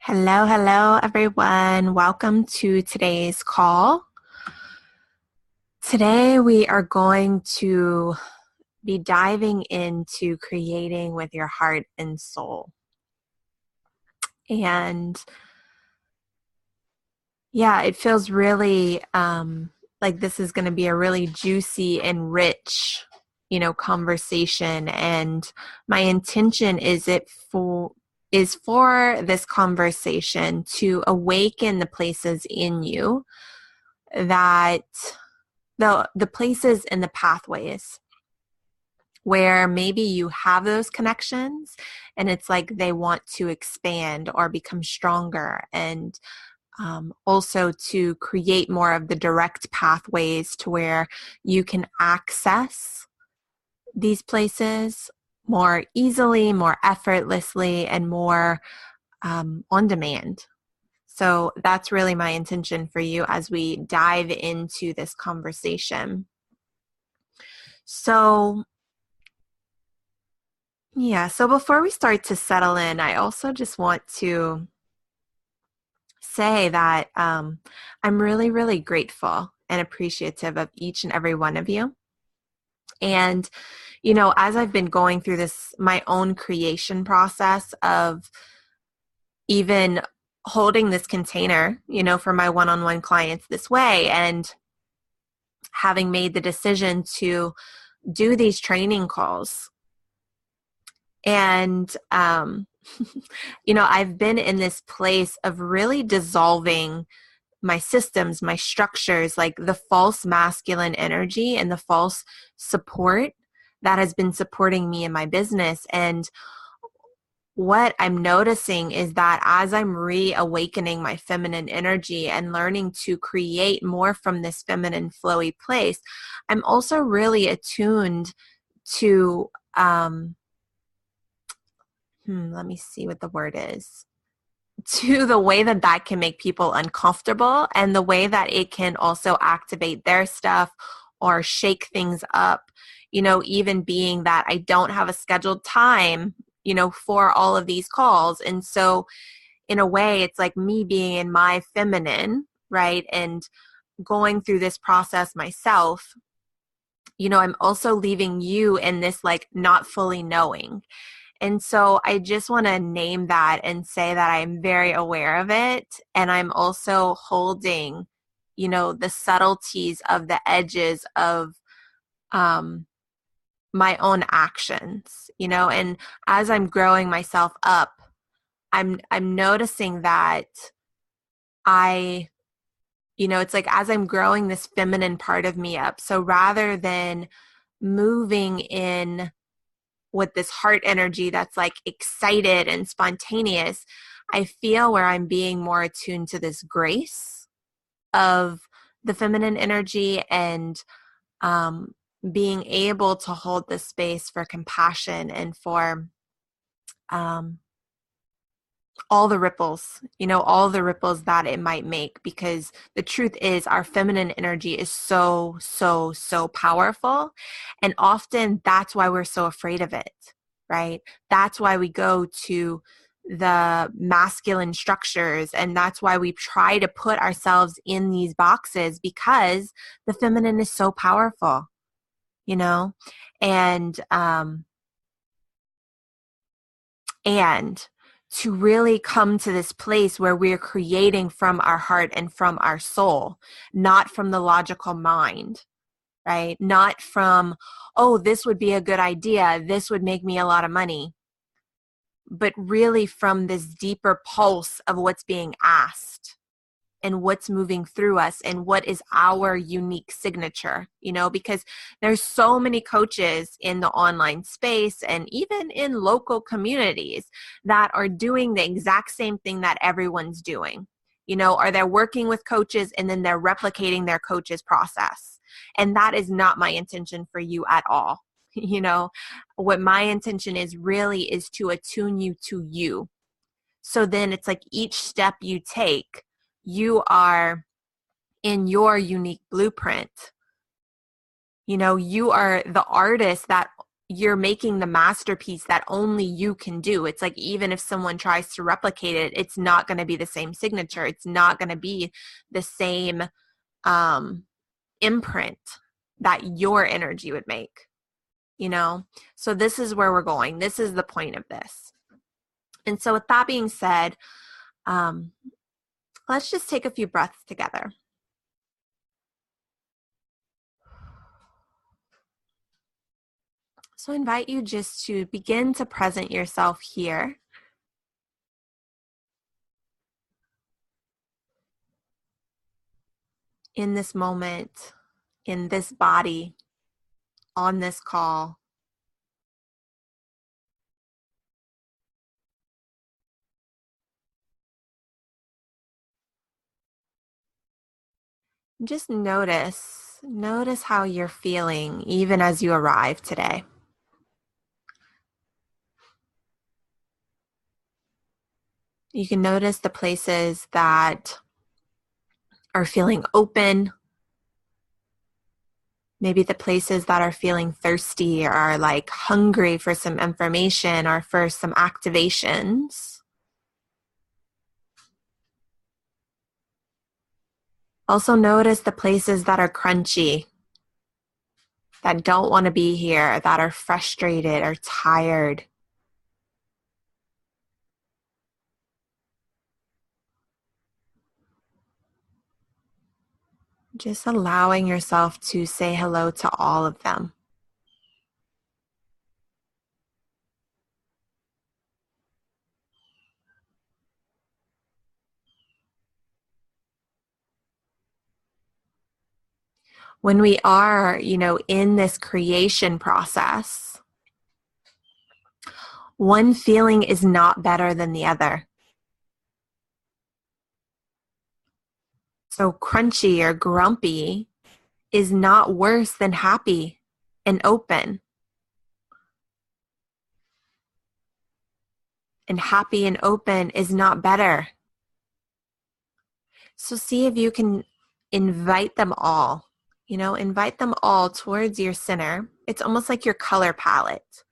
Hello, hello, everyone. Welcome to today's call. Today, we are going to be diving into creating with your heart and soul. And yeah, it feels really like this is going to be a really juicy and rich, conversation. And my intention is for this conversation to awaken the places in you that the places and the pathways where maybe you have those connections and it's like they want to expand or become stronger, and also to create more of the direct pathways to where you can access these places more easily, more effortlessly, and more on demand. So that's really my intention for you as we dive into this conversation. So, yeah, so before we start to settle in, I also just want to say that I'm really, really grateful and appreciative of each and every one of you. And, as I've been going through this, my own creation process of even holding this container, for my one-on-one clients this way, and having made the decision to do these training calls. And, I've been in this place of really dissolving my systems, my structures, like the false masculine energy and the false support that has been supporting me in my business. And what I'm noticing is that as I'm reawakening my feminine energy and learning to create more from this feminine flowy place, I'm also really attuned to, let me see what the word is, to the way that that can make people uncomfortable, and the way that it can also activate their stuff or shake things up, even being that I don't have a scheduled time, for all of these calls. And so in a way, it's like me being in my feminine, right? And going through this process myself, I'm also leaving you in this like not fully knowing. And so I just want to name that and say that I'm very aware of it. And I'm also holding, the subtleties of the edges of um, my own actions, and as I'm growing myself up, I'm noticing that I, it's like as I'm growing this feminine part of me up. So rather than moving in with this heart energy that's like excited and spontaneous, I feel where I'm being more attuned to this grace of the feminine energy, and um, being able to hold the space for compassion and for um, all the ripples that it might make. Because the truth is, our feminine energy is so, so, so powerful. And often that's why we're so afraid of it, right? That's why we go to the masculine structures, and that's why we try to put ourselves in these boxes, because the feminine is so powerful, you know? And, and to really come to this place where we're creating from our heart and from our soul, not from the logical mind, right? Not from, oh, this would be a good idea, this would make me a lot of money, but really from this deeper pulse of what's being asked and what's moving through us and what is our unique signature, because there's so many coaches in the online space and even in local communities that are doing the exact same thing that everyone's doing, or they're working with coaches and then they're replicating their coach's process. And that is not my intention for you at all. What my intention is really is to attune you to you. So then it's like each step you take, you are in your unique blueprint. You are the artist that, you're making the masterpiece that only you can do. It's like, even if someone tries to replicate it, it's not going to be the same signature. It's not going to be the same imprint that your energy would make, you know? So this is where we're going. This is the point of this. And so with that being said, let's just take a few breaths together. So I invite you just to begin to present yourself here. In this moment, in this body, on this call. Just notice how you're feeling even as you arrive today. You can notice the places that are feeling open. Maybe the places that are feeling thirsty or are like hungry for some information or for some activations. Also notice the places that are crunchy, that don't want to be here, that are frustrated or tired. Just allowing yourself to say hello to all of them. When we are, in this creation process, one feeling is not better than the other. So crunchy or grumpy is not worse than happy and open. And happy and open is not better. So see if you can invite them all, invite them all towards your center. It's almost like your color palette,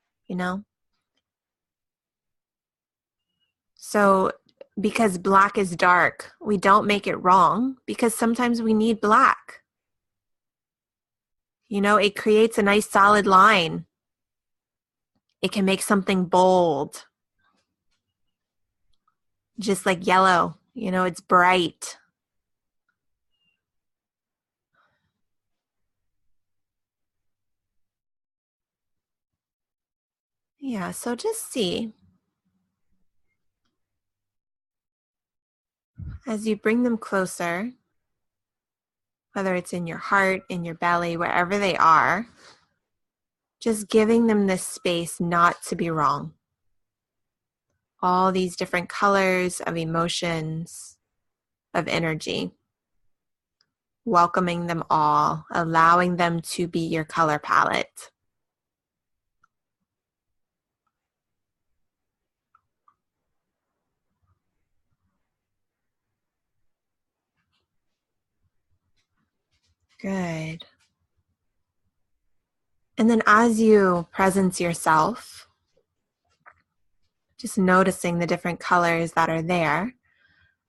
So because black is dark, we don't make it wrong because sometimes we need black. It creates a nice solid line. It can make something bold. Just like yellow, it's bright. Yeah, so just see as you bring them closer, whether it's in your heart, in your belly, wherever they are, just giving them this space not to be wrong. All these different colors of emotions, of energy. Welcoming them all, allowing them to be your color palette. Good. And then as you presence yourself, just noticing the different colors that are there,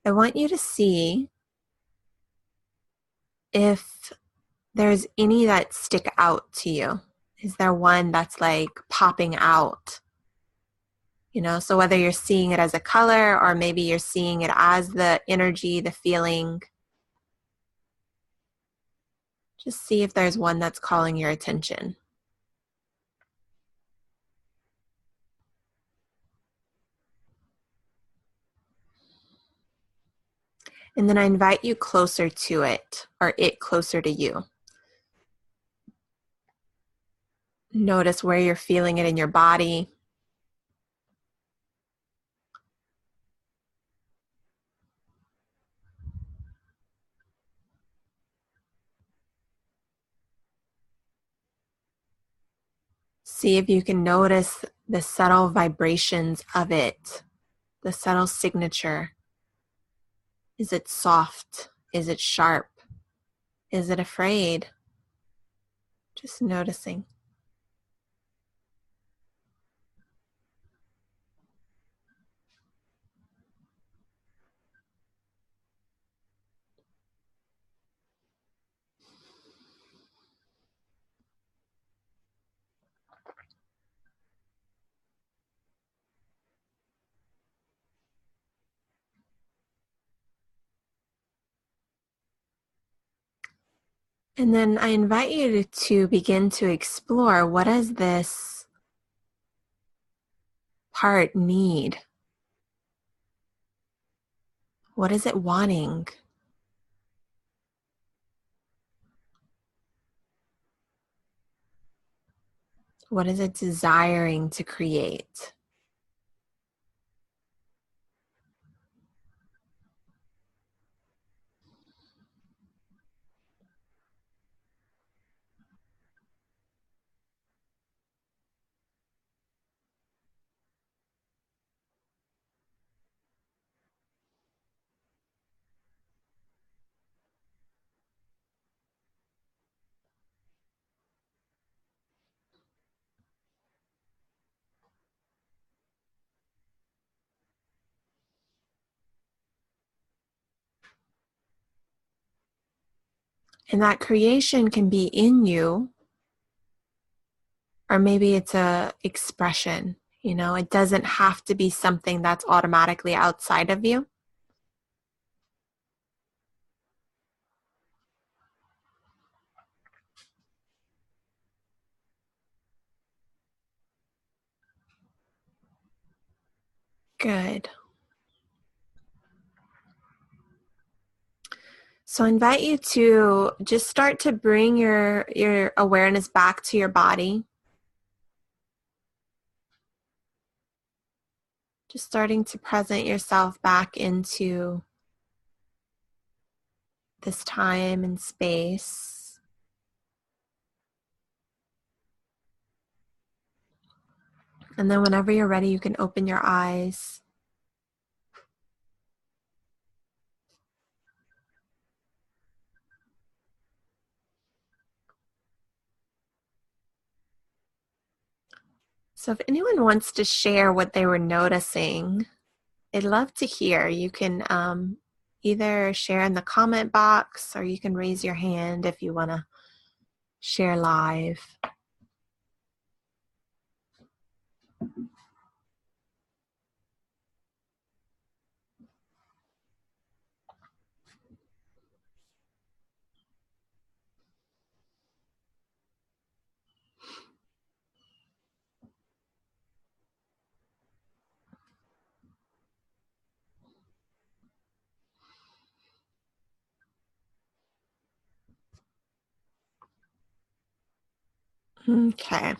I want you to see if there's any that stick out to you. Is there one that's like popping out? So whether you're seeing it as a color or maybe you're seeing it as the energy, the feeling, just see if there's one that's calling your attention. And then I invite you closer to it, or it closer to you. Notice where you're feeling it in your body. See if you can notice the subtle vibrations of it, the subtle signature. Is it soft? Is it sharp? Is it afraid? Just noticing. And then I invite you to begin to explore, what does this part need? What is it wanting? What is it desiring to create? And that creation can be in you, or maybe it's a expression. You know, it doesn't have to be something that's automatically outside of you. Good. So I invite you to just start to bring your awareness back to your body. Just starting to present yourself back into this time and space. And then whenever you're ready, you can open your eyes. So if anyone wants to share what they were noticing, I'd love to hear. You can either share in the comment box, or you can raise your hand if you want to share live. Okay.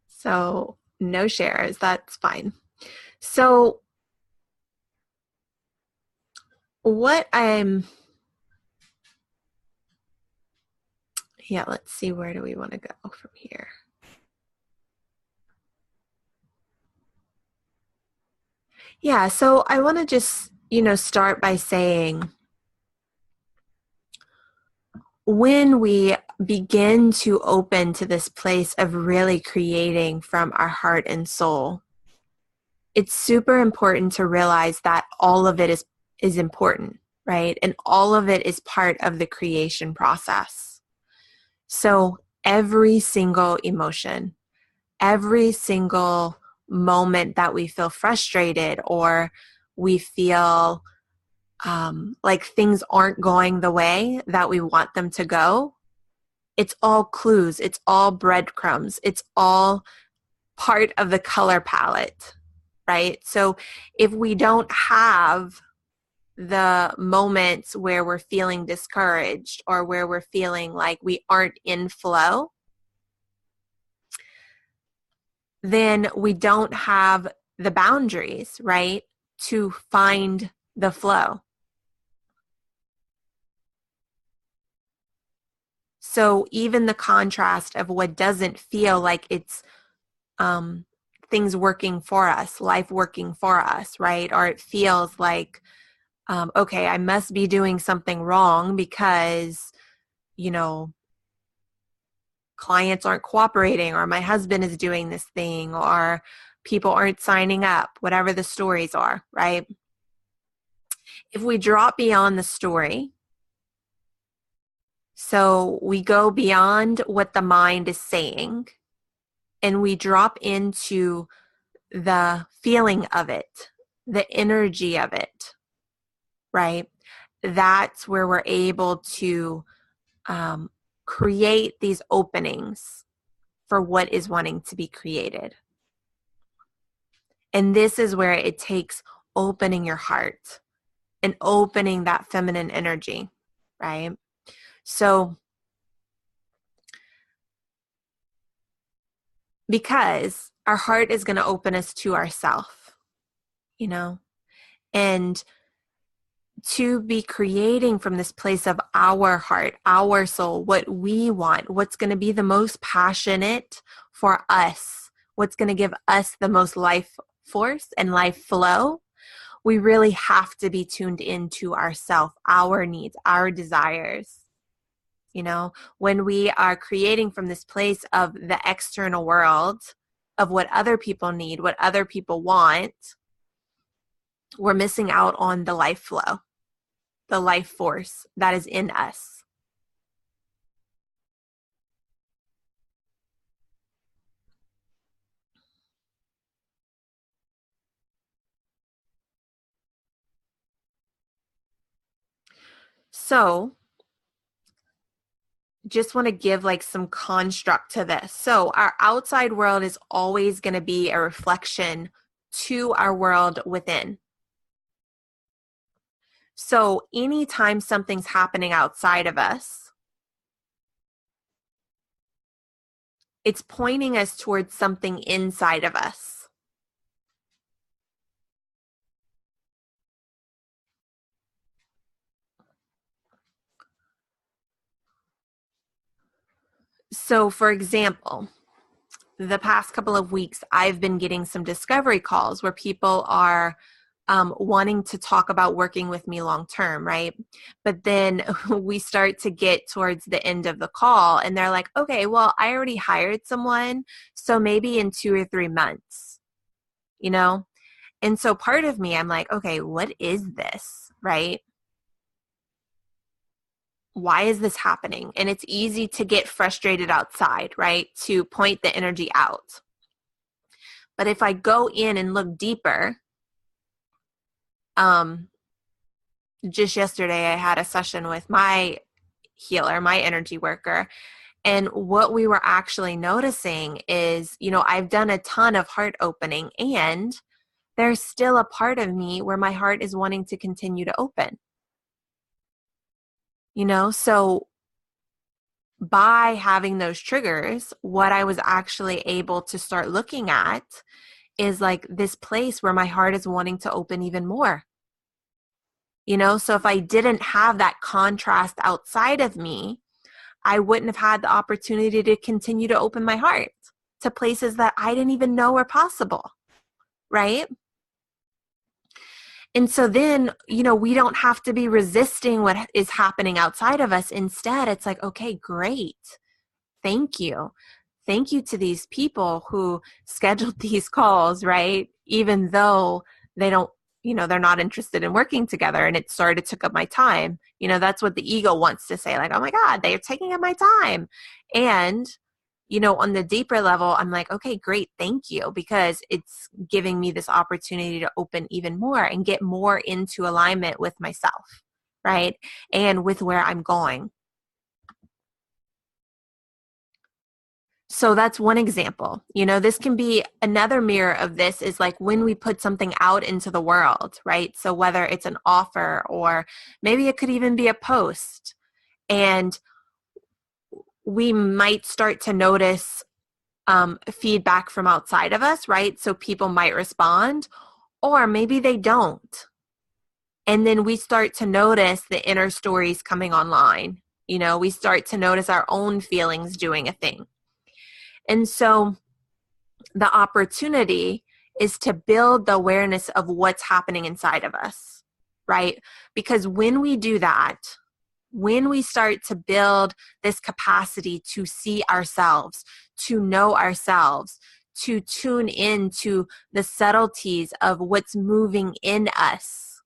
So no shares, that's fine. So let's see, where do we want to go from here? Yeah, so I want to just, start by saying, when we begin to open to this place of really creating from our heart and soul, it's super important to realize that all of it is important, right? And all of it is part of the creation process. So every single emotion, every single moment that we feel frustrated, or we feel like things aren't going the way that we want them to go, it's all clues, it's all breadcrumbs, it's all part of the color palette, right? So if we don't have the moments where we're feeling discouraged, or where we're feeling like we aren't in flow, then we don't have the boundaries, right, to find the flow. So even the contrast of what doesn't feel like it's things working for us, life working for us, right? Or it feels like, okay, I must be doing something wrong because, clients aren't cooperating, or my husband is doing this thing, or people aren't signing up, whatever the stories are, right? If we drop beyond the story, so we go beyond what the mind is saying, and we drop into the feeling of it, the energy of it, right? That's where we're able to create these openings for what is wanting to be created. And this is where it takes opening your heart and opening that feminine energy, right? So, because our heart is going to open us to ourself, you know, and to be creating from this place of our heart, our soul, what we want, what's going to be the most passionate for us, what's going to give us the most life force and life flow, we really have to be tuned into ourself, our needs, our desires. You know, when we are creating from this place of the external world, of what other people need, what other people want, we're missing out on the life flow, the life force that is in us. So, just want to give like some construct to this. So, our outside world is always going to be a reflection to our world within. So, anytime something's happening outside of us, it's pointing us towards something inside of us. So, for example, the past couple of weeks, I've been getting some discovery calls where people are wanting to talk about working with me long term, right? But then we start to get towards the end of the call and they're like, okay, well, I already hired someone, so maybe in 2 or 3 months, you know? And so part of me, I'm like, okay, what is this, right? Why is this happening? And it's easy to get frustrated outside, right? To point the energy out. But if I go in and look deeper, just yesterday I had a session with my healer, my energy worker, and what we were actually noticing is, you know, I've done a ton of heart opening and there's still a part of me where my heart is wanting to continue to open. You know, so by having those triggers, what I was actually able to start looking at is like this place where my heart is wanting to open even more. You know, so if I didn't have that contrast outside of me, I wouldn't have had the opportunity to continue to open my heart to places that I didn't even know were possible, right? And so then, you know, we don't have to be resisting what is happening outside of us. Instead, it's like, okay, great. Thank you. Thank you to these people who scheduled these calls, right? Even though they don't, you know, they're not interested in working together and it sort of took up my time. You know, that's what the ego wants to say, like, oh my God, they're taking up my time. And, you know, on the deeper level, I'm like, okay, great, thank you, because it's giving me this opportunity to open even more and get more into alignment with myself, right? And with where I'm going. So that's one example. You know, this can be another mirror of this is like when we put something out into the world, right? So whether it's an offer or maybe it could even be a post, and we might start to notice feedback from outside of us, right? So people might respond, or maybe they don't. And then we start to notice the inner stories coming online. You know, we start to notice our own feelings doing a thing. And so the opportunity is to build the awareness of what's happening inside of us, right? Because when we do that, when we start to build this capacity to see ourselves, to know ourselves, to tune into the subtleties of what's moving in us,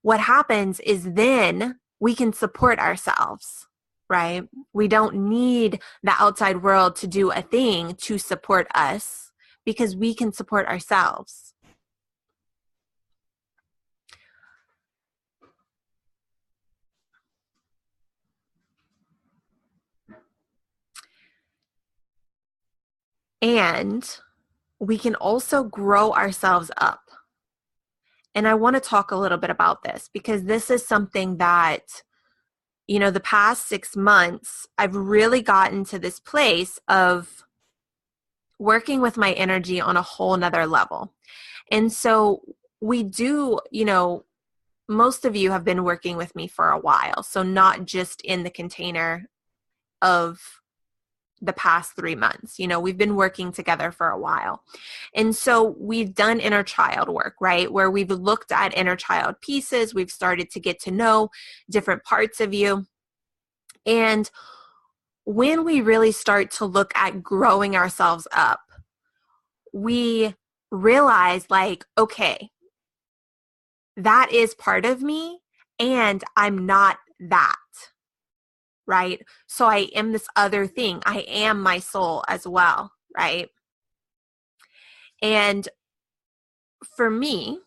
what happens is then we can support ourselves, right? We don't need the outside world to do a thing to support us because we can support ourselves. And we can also grow ourselves up. And I want to talk a little bit about this because this is something that, the past 6 months, I've really gotten to this place of working with my energy on a whole nother level. And so we do, most of you have been working with me for a while. So not just in the container of the past 3 months. We've been working together for a while. And so we've done inner child work, right? Where we've looked at inner child pieces. We've started to get to know different parts of you. And when we really start to look at growing ourselves up, we realize like, okay, that is part of me and I'm not that, right? So I am this other thing. I am my soul as well, right? And for me,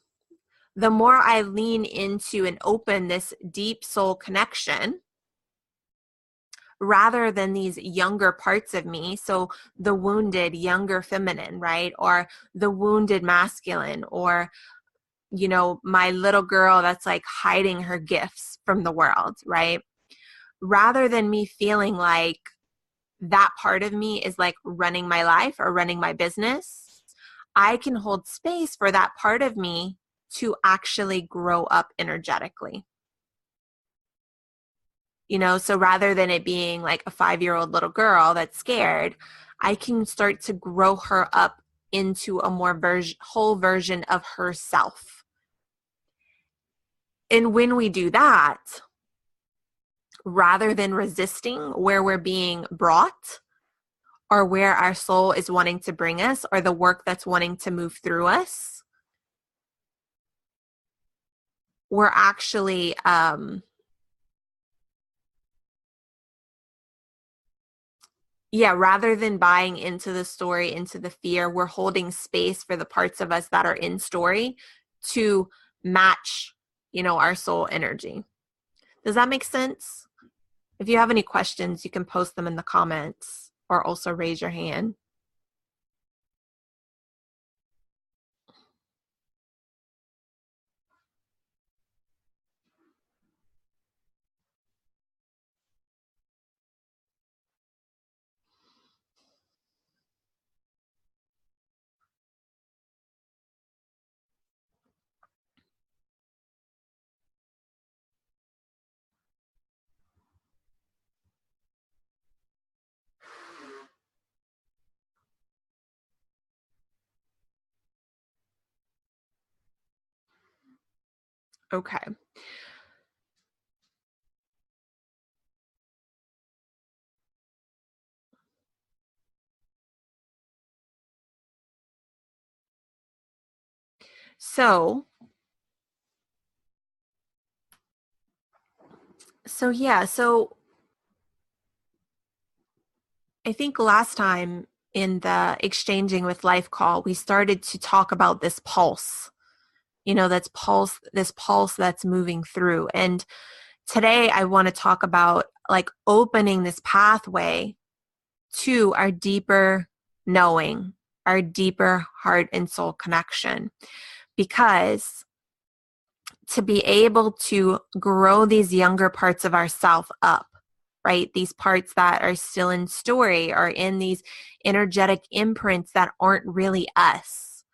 the more I lean into and open this deep soul connection, rather than these younger parts of me, so the wounded younger feminine, right? Or the wounded masculine, or my little girl that's like hiding her gifts from the world, right? Rather than me feeling like that part of me is like running my life or running my business, I can hold space for that part of me to actually grow up energetically. So rather than it being like a 5-year-old little girl that's scared, I can start to grow her up into a more whole version of herself. And when we do that, rather than resisting where we're being brought or where our soul is wanting to bring us or the work that's wanting to move through us, we're actually rather than buying into the story, into the fear, we're holding space for the parts of us that are in story to match, our soul energy. Does that make sense? If you have any questions, you can post them in the comments or also raise your hand. Okay. So I think last time in the Exchanging with Life call, we started to talk about this pulse, this pulse that's moving through. And today I want to talk about like opening this pathway to our deeper knowing, our deeper heart and soul connection. Because to be able to grow these younger parts of ourself up, right? These parts that are still in story or in these energetic imprints that aren't really us.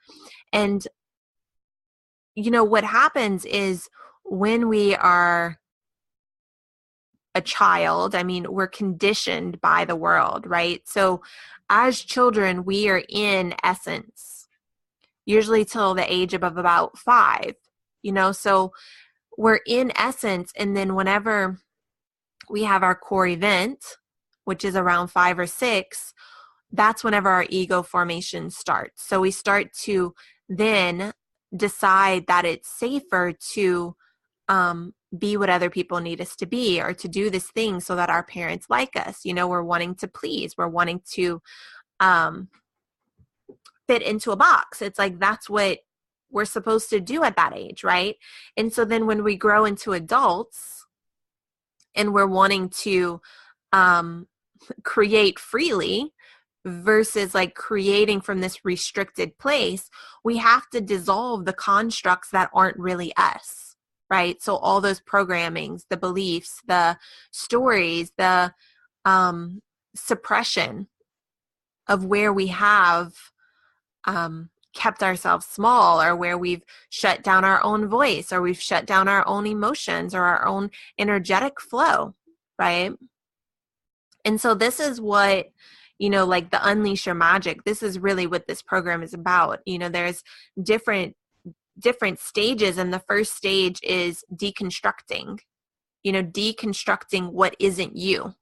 And, what happens is when we are a child, we're conditioned by the world, right? So as children, we are in essence, usually till the age of about 5, so we're in essence. And then whenever we have our core event, which is around 5 or 6, that's whenever our ego formation starts. So we start to then decide that it's safer to be what other people need us to be or to do this thing so that our parents like us. We're wanting to please. We're wanting to fit into a box. It's like that's what we're supposed to do at that age, right? And so then when we grow into adults and we're wanting to create freely, versus like creating from this restricted place, we have to dissolve the constructs that aren't really us, right? So all those programmings, the beliefs, the stories, the suppression of where we have kept ourselves small, or where we've shut down our own voice, or we've shut down our own emotions or our own energetic flow, right? And so this is what, like the Unleash Your Magic, this is really what this program is about. There's different stages, and the first stage is deconstructing, deconstructing what isn't you.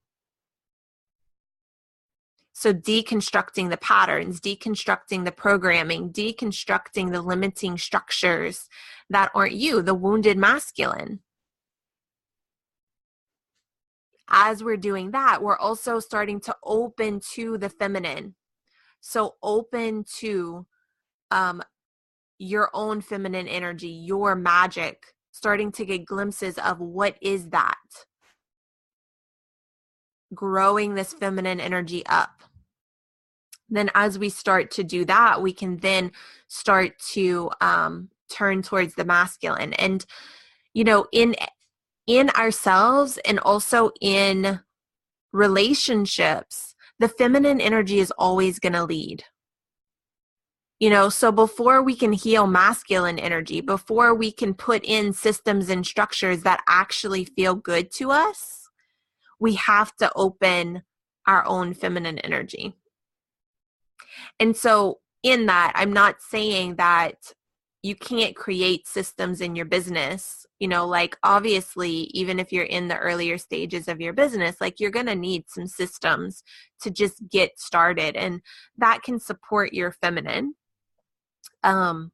So deconstructing the patterns, deconstructing the programming, deconstructing the limiting structures that aren't you, the wounded masculine. As we're doing that, we're also starting to open to the feminine. So open to your own feminine energy, your magic, starting to get glimpses of what is that. Growing this feminine energy up. Then as we start to do that, we can then start to turn towards the masculine. And, in ourselves and also in relationships, the feminine energy is always going to lead. So before we can heal masculine energy, before we can put in systems and structures that actually feel good to us, we have to open our own feminine energy. And so in that, I'm not saying that you can't create systems in your business, like obviously, even if you're in the earlier stages of your business, like you're going to need some systems to just get started, and that can support your feminine. But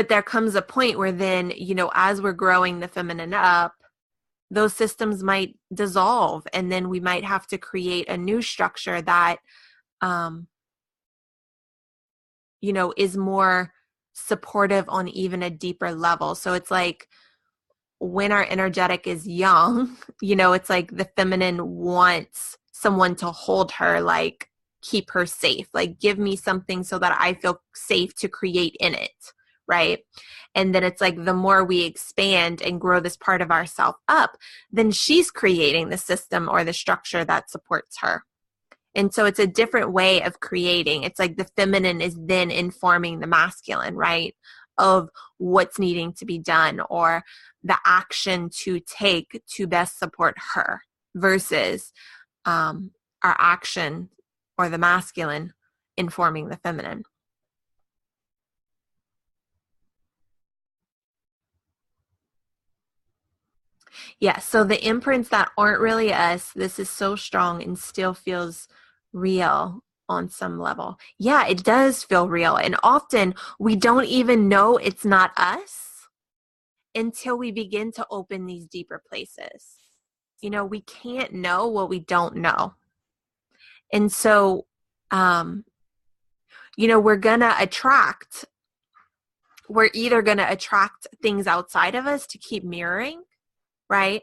there comes a point where then, as we're growing the feminine up, those systems might dissolve, and then we might have to create a new structure that is more supportive on even a deeper level. So it's like when our energetic is young, it's like the feminine wants someone to hold her, like keep her safe, like give me something so that I feel safe to create in it, right? And then it's like the more we expand and grow this part of ourself up, then she's creating the system or the structure that supports her. And so it's a different way of creating. It's like the feminine is then informing the masculine, right? Of what's needing to be done or the action to take to best support her versus our action or the masculine informing the feminine. Yeah, so the imprints that aren't really us, this is so strong and still feels real on some level. Yeah, it does feel real. And often we don't even know it's not us until we begin to open these deeper places. We can't know what we don't know. And so, we're either going to attract things outside of us to keep mirroring, right?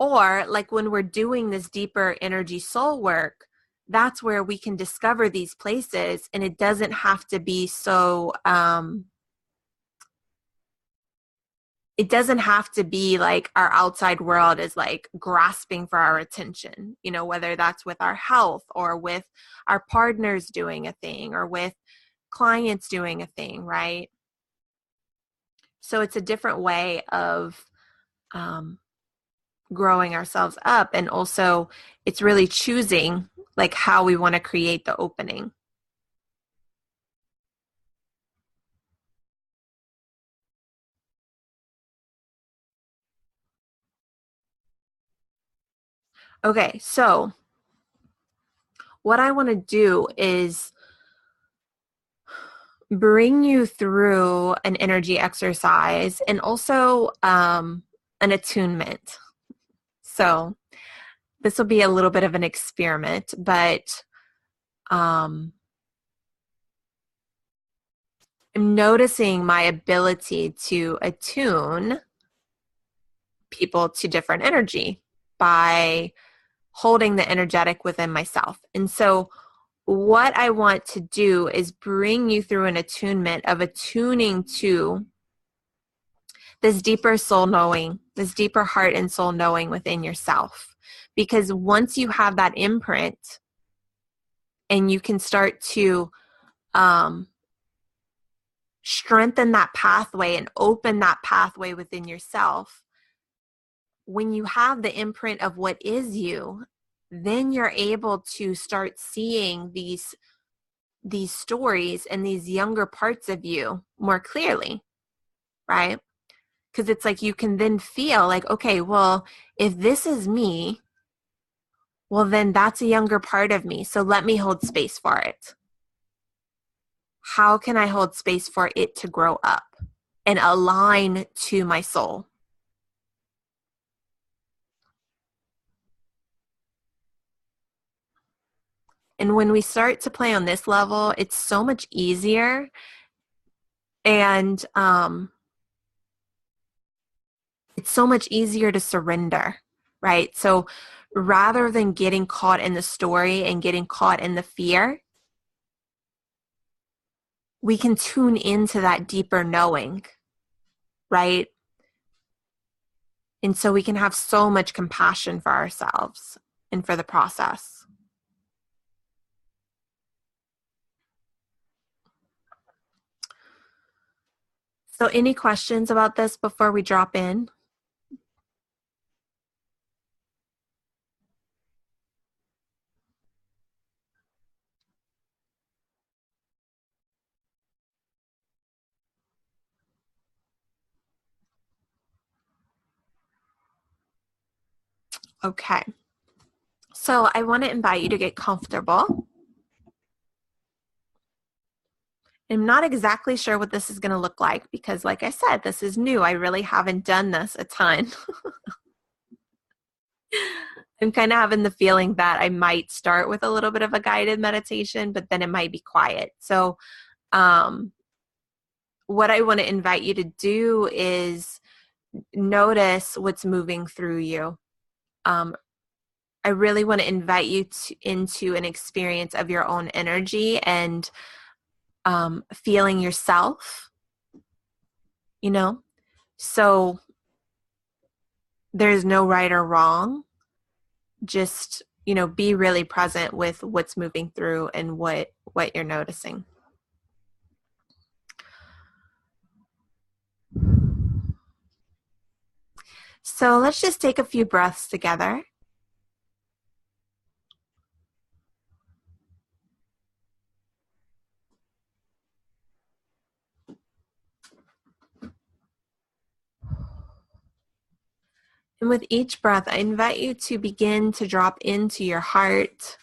Or like when we're doing this deeper energy soul work, that's where we can discover these places, and it doesn't have to be so, it doesn't have to be like our outside world is like grasping for our attention, whether that's with our health or with our partners doing a thing or with clients doing a thing, right? So it's a different way of growing ourselves up, and also it's really choosing like how we want to create the opening. Okay, so what I want to do is bring you through an energy exercise and also an attunement. So this will be a little bit of an experiment, but I'm noticing my ability to attune people to different energy by holding the energetic within myself. And so what I want to do is bring you through an attunement of attuning to this deeper soul knowing, this deeper heart and soul knowing within yourself. Because once you have that imprint and you can start to strengthen that pathway and open that pathway within yourself, when you have the imprint of what is you, then you're able to start seeing these stories and these younger parts of you more clearly, right? Because it's like you can then feel like, okay, well, if this is me, well, then that's a younger part of me. So let me hold space for it. How can I hold space for it to grow up and align to my soul? And when we start to play on this level, it's so much easier. And it's so much easier to surrender, right? So rather than getting caught in the story and getting caught in the fear, we can tune into that deeper knowing, right? And so we can have so much compassion for ourselves and for the process. So any questions about this before we drop in? Okay. So I want to invite you to get comfortable. I'm not exactly sure what this is going to look like because, like I said, this is new. I really haven't done this a ton. I'm kind of having the feeling that I might start with a little bit of a guided meditation, but then it might be quiet. So what I want to invite you to do is notice what's moving through you. I really want to invite you into an experience of your own energy and feeling yourself, you know? So there's no right or wrong. Just, be really present with what's moving through and what you're noticing. So let's just take a few breaths together. And with each breath, I invite you to begin to drop into your heart.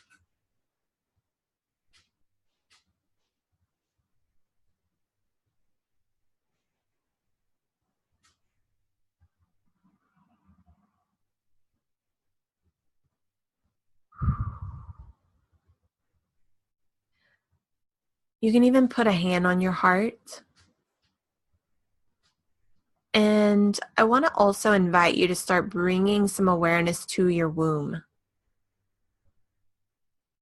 You can even put a hand on your heart. And I want to also invite you to start bringing some awareness to your womb.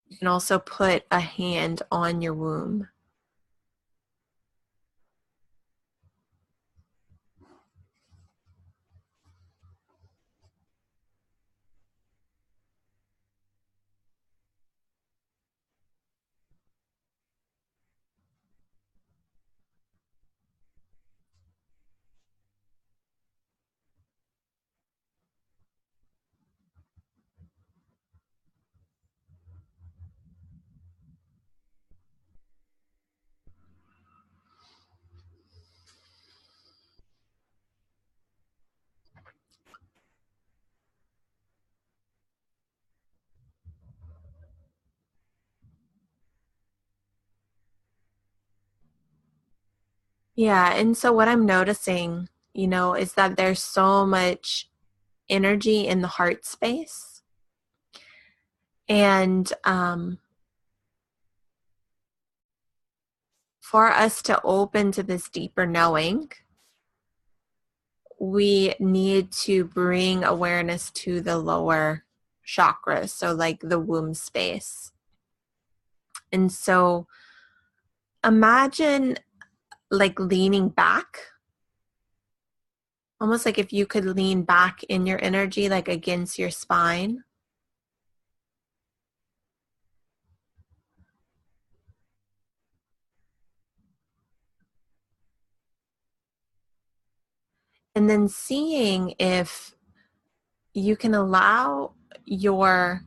You can also put a hand on your womb. Yeah, and so what I'm noticing, is that there's so much energy in the heart space. And for us to open to this deeper knowing, we need to bring awareness to the lower chakras, so like the womb space. And so imagine like leaning back, almost like if you could lean back in your energy, like against your spine. And then seeing if you can allow your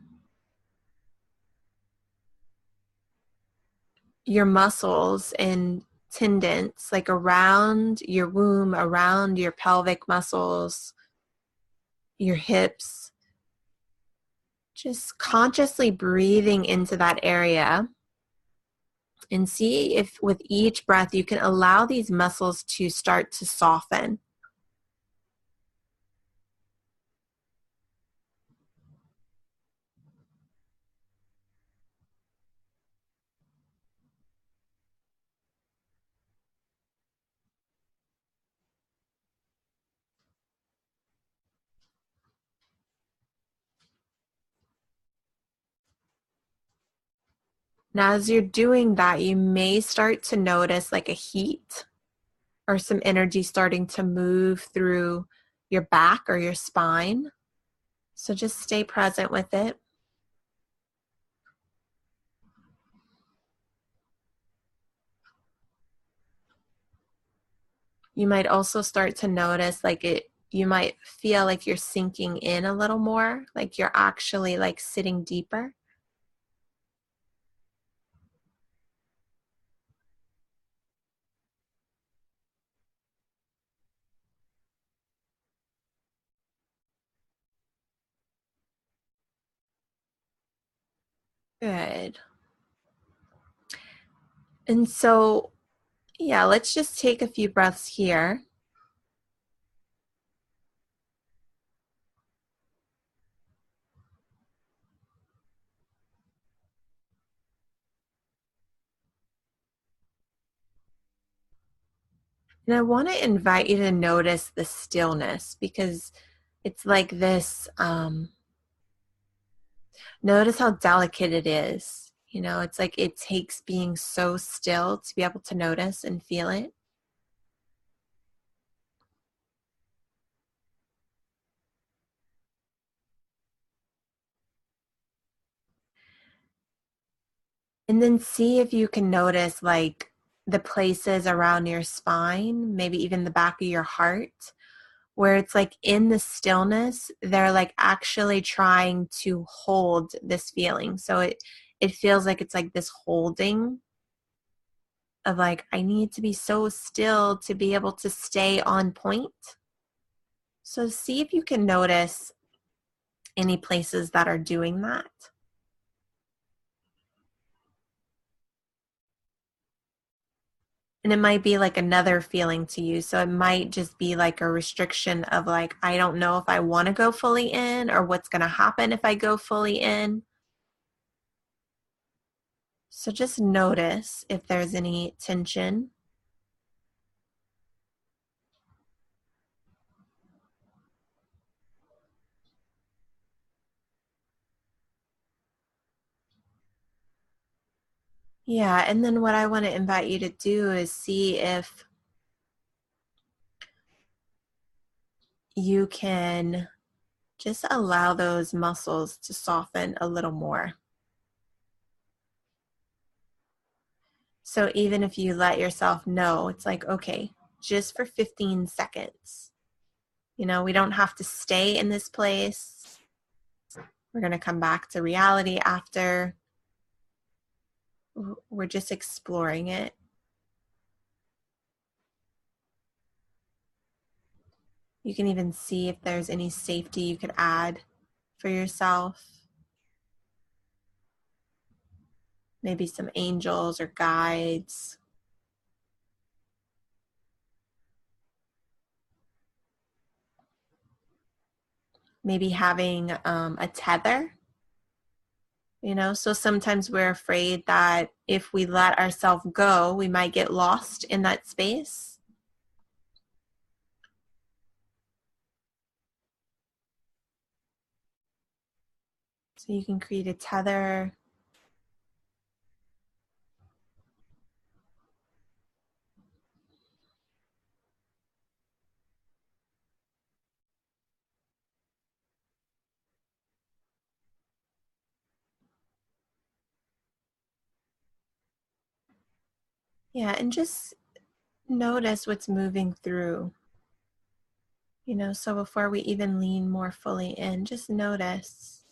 muscles and tendons, like around your womb, around your pelvic muscles, your hips, just consciously breathing into that area, and see if with each breath you can allow these muscles to start to soften. Now, as you're doing that, you may start to notice like a heat or some energy starting to move through your back or your spine. So just stay present with it. You might also start to notice you might feel like you're sinking in a little more, like you're actually like sitting deeper. Good. And so, yeah, let's just take a few breaths here. And I want to invite you to notice the stillness, because it's like this, notice how delicate it is. You know, it's like it takes being so still to be able to notice and feel it. And then see if you can notice like the places around your spine, maybe even the back of your heart, where it's like in the stillness, they're like actually trying to hold this feeling. So it feels like it's like this holding of like, I need to be so still to be able to stay on point. So see if you can notice any places that are doing that. And it might be like another feeling to you. So it might just be like a restriction of like, I don't know if I want to go fully in or what's going to happen if I go fully in. So just notice if there's any tension. Yeah, and then what I want to invite you to do is see if you can just allow those muscles to soften a little more. So even if you let yourself know, it's like, okay, just for 15 seconds. You know, we don't have to stay in this place. We're going to come back to reality after. We're just exploring it. You can even see if there's any safety you could add for yourself. Maybe some angels or guides. Maybe having a tether. You know, so sometimes we're afraid that if we let ourselves go, we might get lost in that space. So you can create a tether. Yeah, and just notice what's moving through. So before we even lean more fully in, just notice.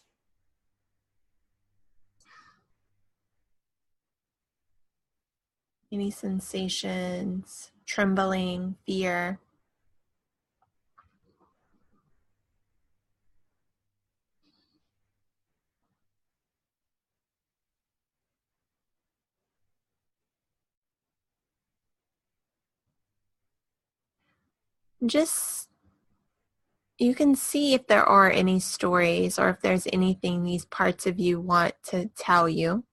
Any sensations, trembling, fear. Just, you can see if there are any stories or if there's anything these parts of you want to tell you.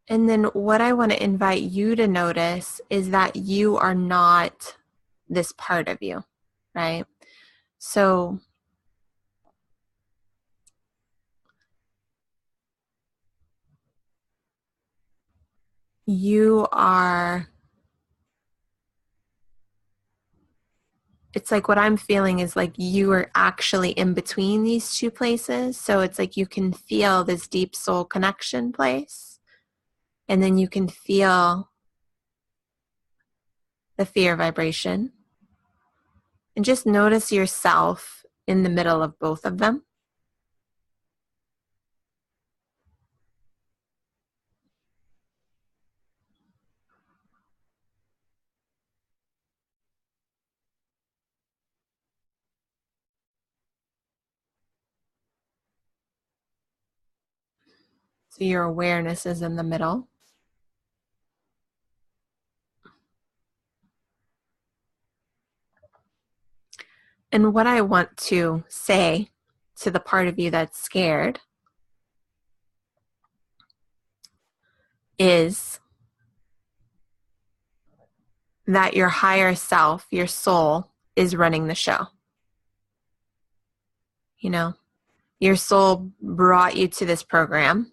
And then what I want to invite you to notice is that you are not this part of you, right? So you are, it's like what I'm feeling is like you are actually in between these two places. So it's like you can feel this deep soul connection place, and then you can feel the fear vibration. And just notice yourself in the middle of both of them. So your awareness is in the middle. And what I want to say to the part of you that's scared is that your higher self, your soul, is running the show. Your soul brought you to this program.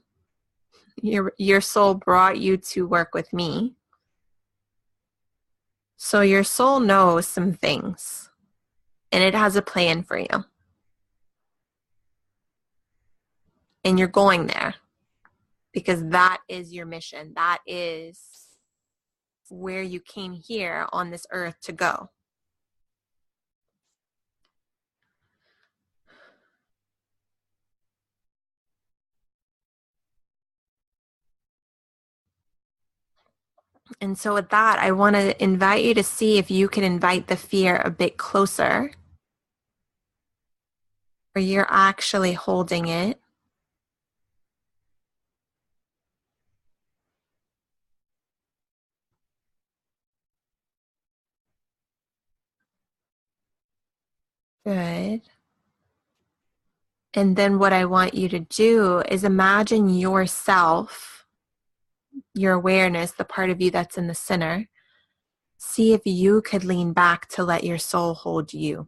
Your soul brought you to work with me. So your soul knows some things, and it has a plan for you. And you're going there because that is your mission. That is where you came here on this earth to go. And so with that, I want to invite you to see if you can invite the fear a bit closer, where you're actually holding it. Good. And then what I want you to do is imagine yourself, your awareness, the part of you that's in the center. See if you could lean back to let your soul hold you.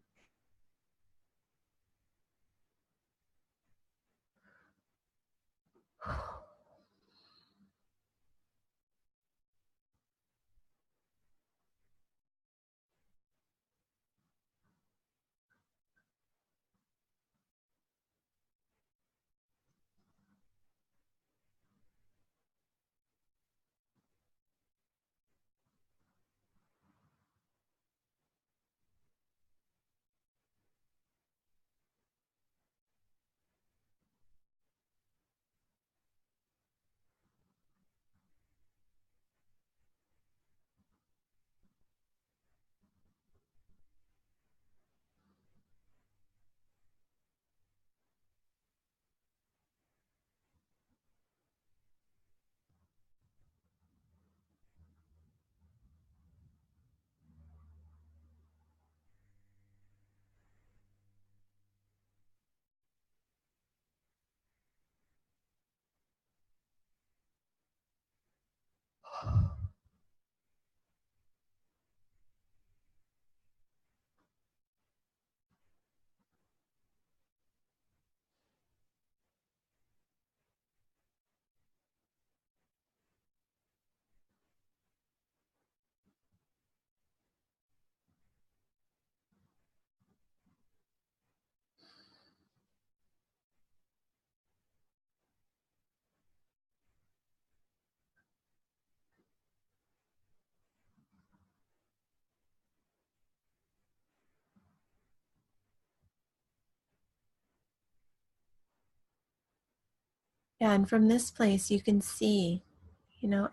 Yeah, and from this place, you can see,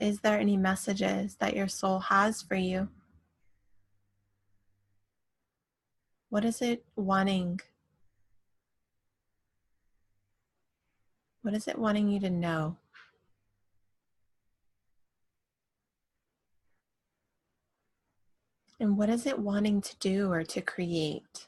is there any messages that your soul has for you? What is it wanting? What is it wanting you to know? And what is it wanting to do or to create?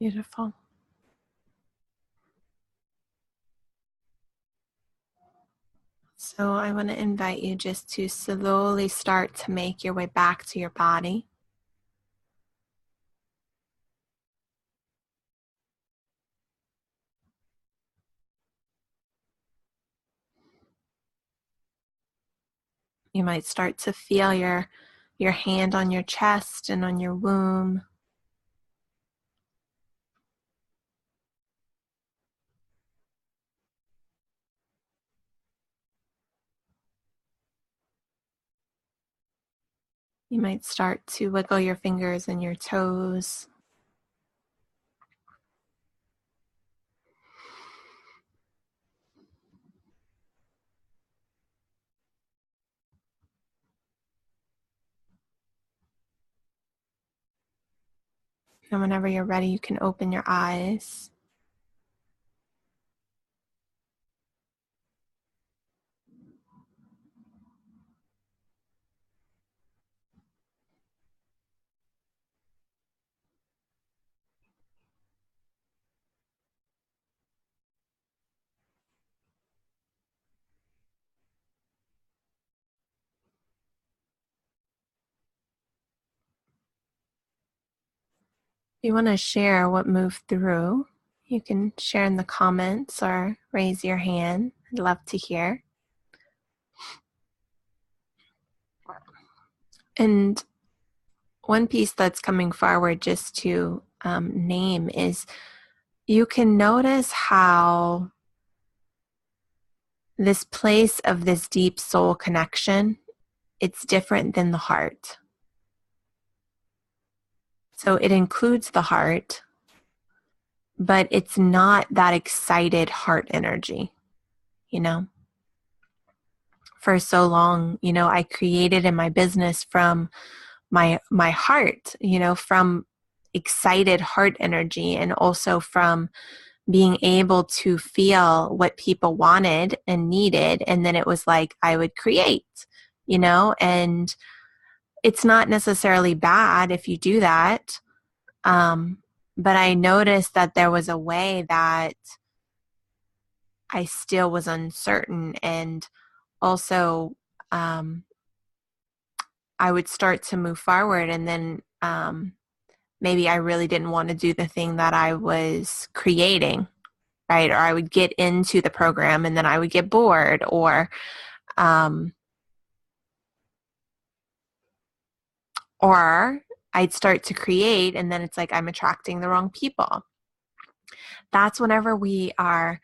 Beautiful. So I want to invite you just to slowly start to make your way back to your body. You might start to feel your hand on your chest and on your womb. You might start to wiggle your fingers and your toes. And whenever you're ready, you can open your eyes. you want to share what moved through, you can share in the comments or raise your hand. I'd love to hear. And one piece that's coming forward just to name is you can notice how this place of this deep soul connection, it's different than the heart. So it includes the heart, but it's not that excited heart energy, you know? For so long, you know, I created in my business from my heart, you know, from excited heart energy, and also from being able to feel what people wanted and needed. And then it was like I would create, you know, and it's not necessarily bad if you do that. But I noticed that there was a way that I still was uncertain, and also I would start to move forward, and then maybe I really didn't want to do the thing that I was creating, right? Or I would get into the program and then I would get bored, or I'd start to create and then it's like I'm attracting the wrong people. That's whenever we are,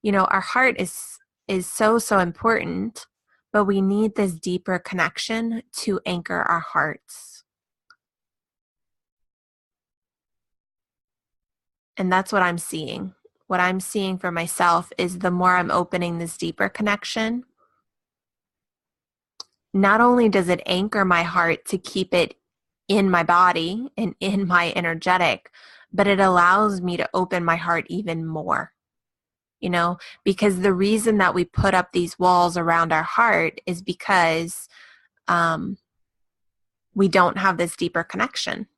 you know, our heart is so important, but we need this deeper connection to anchor our hearts. And that's what I'm seeing. What I'm seeing for myself is the more I'm opening this deeper connection, not only does it anchor my heart to keep it in my body and in my energetic, but it allows me to open my heart even more. You know, because the reason that we put up these walls around our heart is because we don't have this deeper connection.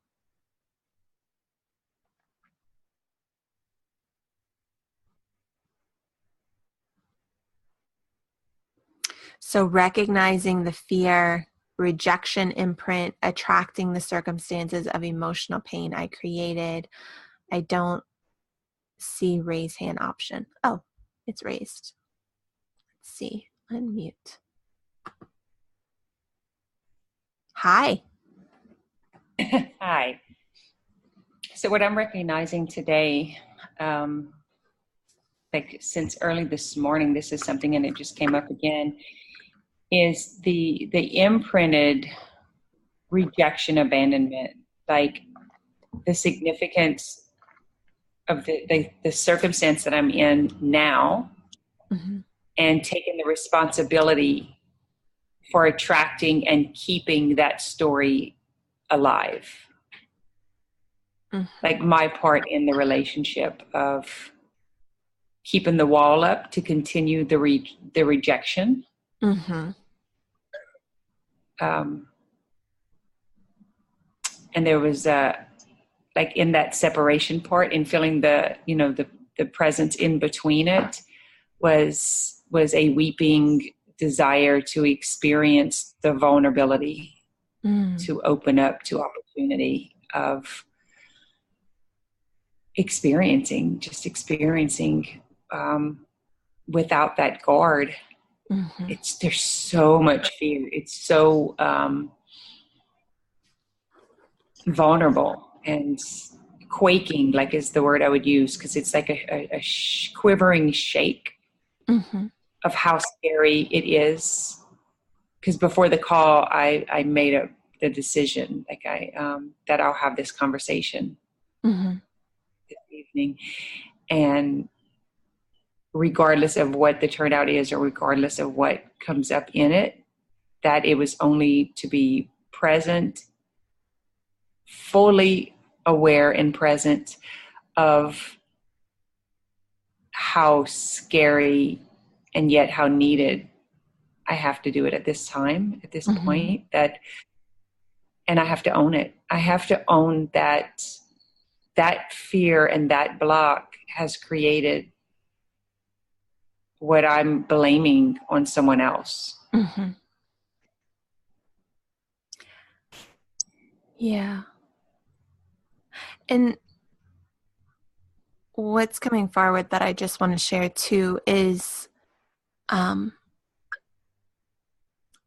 So recognizing the fear, rejection imprint, attracting the circumstances of emotional pain I created. I don't see raise hand option. Oh, it's raised. Let's see, unmute. Hi. Hi. So what I'm recognizing today, like since early this morning, this is something, and it just came up again, is the imprinted rejection, abandonment, like the significance of the circumstance that I'm in now, Mm-hmm. and taking the responsibility for attracting and keeping that story alive. Mm-hmm. Like my part in the relationship of keeping the wall up to continue the rejection. Mm-hmm. And there was like in that separation part, and feeling the, you know, the presence in between it was a weeping desire to experience the vulnerability, to open up to opportunity of experiencing without that guard. Mm-hmm. There's so much fear. It's so vulnerable and quaking, like is the word I would use, because it's like a quivering shake Mm-hmm. of how scary it is. Because before the call, I made the decision, like that I'll have this conversation this evening, and regardless of what the turnout is, or regardless of what comes up in it, that it was only to be present, fully aware and present of how scary and yet how needed I have to do it at this time, at this point, and I have to own it. I have to own that fear and that block has created what I'm blaming on someone else. Mm-hmm. Yeah. And what's coming forward that I just want to share too is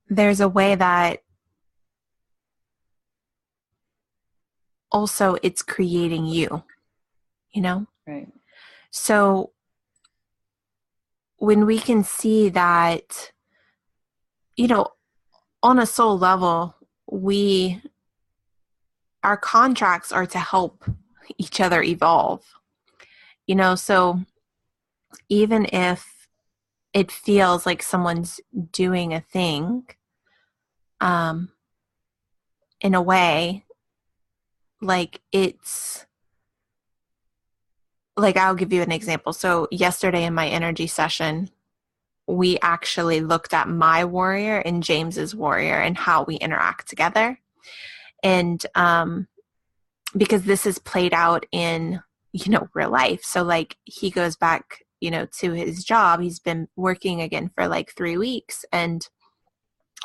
there's a way that also it's creating you, you know? Right. So when we can see that, you know, on a soul level, our contracts are to help each other evolve, you know? So even if it feels like someone's doing a thing, in a way, like it's like, I'll give you an example. So yesterday in my energy session, we actually looked at my warrior and James's warrior and how we interact together. And because this is played out in, you know, real life. So like he goes back, you know, to his job. He's been working again for like 3 weeks. And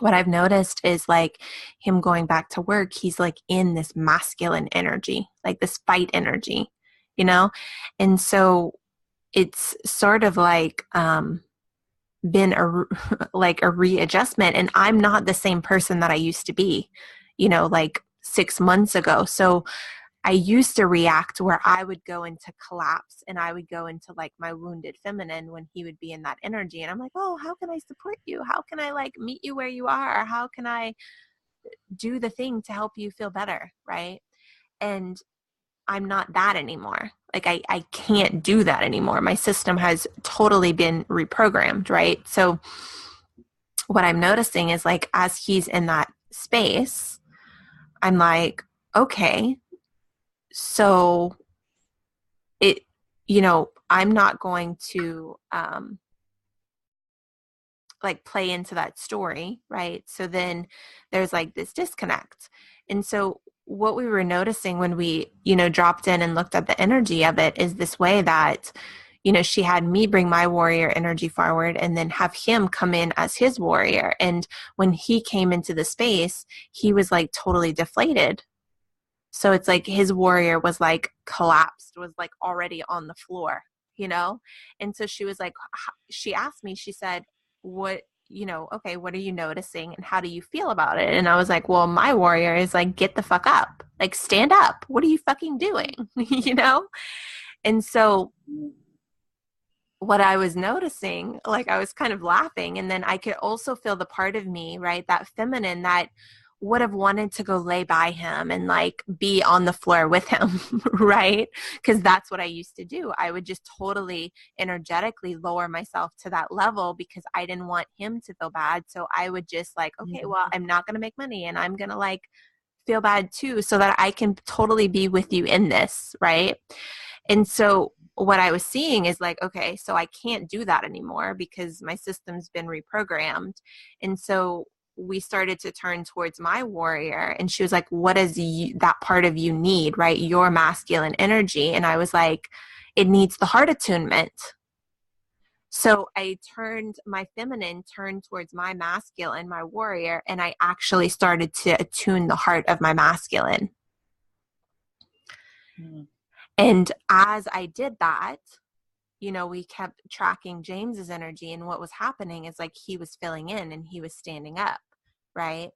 what I've noticed is like him going back to work, he's like in this masculine energy, like this fight energy, you know? And so it's sort of like been like a readjustment, and I'm not the same person that I used to be, you know, like 6 months ago. So I used to react where I would go into collapse and I would go into like my wounded feminine when he would be in that energy. And I'm like, oh, how can I support you? How can I like meet you where you are? How can I do the thing to help you feel better? Right. And I'm not that anymore. Like I can't do that anymore. My system has totally been reprogrammed. Right. So what I'm noticing is like, as he's in that space, I'm like, okay, so it, you know, I'm not going to like play into that story, right? So then there's like this disconnect. And so what we were noticing when we, you know, dropped in and looked at the energy of it is this way that, you know, she had me bring my warrior energy forward and then have him come in as his warrior. And when he came into the space, he was like totally deflated. So it's like his warrior was like collapsed, was like already on the floor, you know? And so she was like, she asked me, she said, what, you know, okay, what are you noticing and how do you feel about it? And I was like, well, my warrior is like, get the fuck up, like stand up. What are you fucking doing? You know? And so what I was noticing, like I was kind of laughing, and then I could also feel the part of me, right, that feminine that would have wanted to go lay by him and like be on the floor with him, right? Because that's what I used to do. I would just totally energetically lower myself to that level because I didn't want him to feel bad. So I would just like, okay, well, I'm not going to make money and I'm going to like feel bad too so that I can totally be with you in this, right? And so what I was seeing is like, okay, so I can't do that anymore because my system's been reprogrammed. And so we started to turn towards my warrior, and she was like, what does that part of you need, right? Your masculine energy. And I was like, it needs the heart attunement. So I turned my feminine, turned towards my masculine, my warrior, and I actually started to attune the heart of my masculine. Mm. And as I did that, you know, we kept tracking James's energy, and what was happening is like he was filling in and he was standing up, right?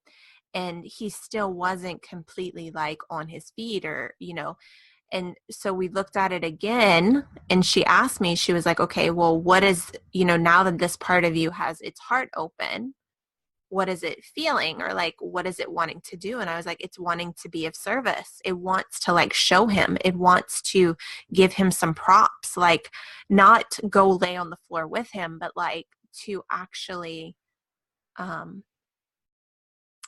And he still wasn't completely like on his feet or, you know, and so we looked at it again, and she asked me, she was like, okay, well, what is, you know, now that this part of you has its heart open, what is it feeling, or like what is it wanting to do? And I was like, it's wanting to be of service. It wants to like show him, it wants to give him some props, like not go lay on the floor with him, but like to actually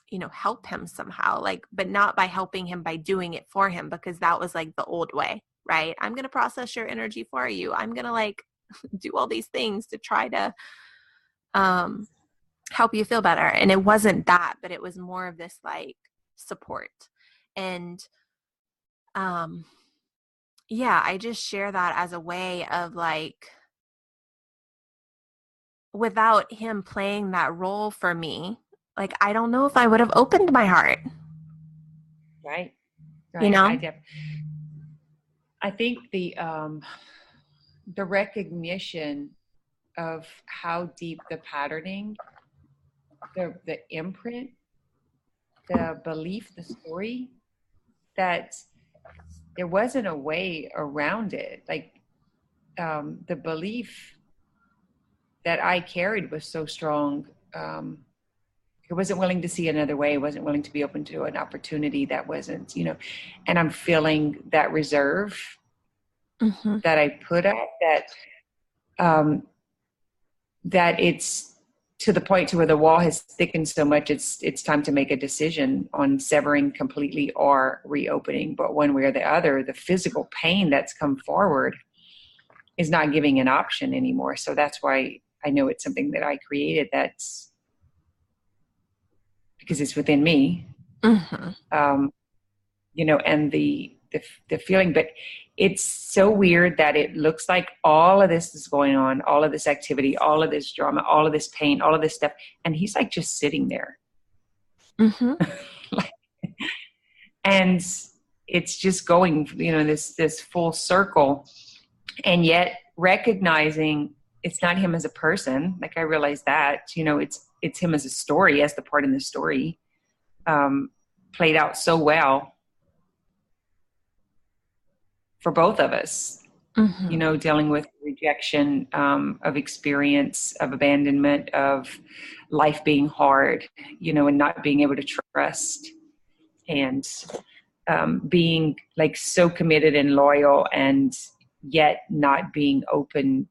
you know, help him somehow, like, but not by helping him by doing it for him, because that was like the old way, right? I'm going to process your energy for you, I'm going to like do all these things to try to help you feel better. And it wasn't that, but it was more of this like support. And yeah, I just share that as a way of like, without him playing that role for me, like I don't know if I would have opened my heart. Right. You know? I think the recognition of how deep the patterning, the imprint, the belief, the story, that there wasn't a way around it. Like the belief that I carried was so strong. I wasn't willing to see another way. I wasn't willing to be open to an opportunity that wasn't, and I'm feeling that reserve that I put at that it's to the point to where the wall has thickened so much, it's time to make a decision on severing completely or reopening. But one way or the other, the physical pain that's come forward is not giving an option anymore. So that's why I know it's something that I created, that's because it's within me. And the feeling, but it's so weird that it looks like all of this is going on, all of this activity, all of this drama, all of this pain, all of this stuff, and he's like just sitting there. And it's just going, this full circle, and yet recognizing it's not him as a person. Like I realize that, it's him as a story, as the part in the story played out so well for both of us, dealing with rejection, of experience, of abandonment, of life being hard, and not being able to trust, and being like so committed and loyal, and yet not being open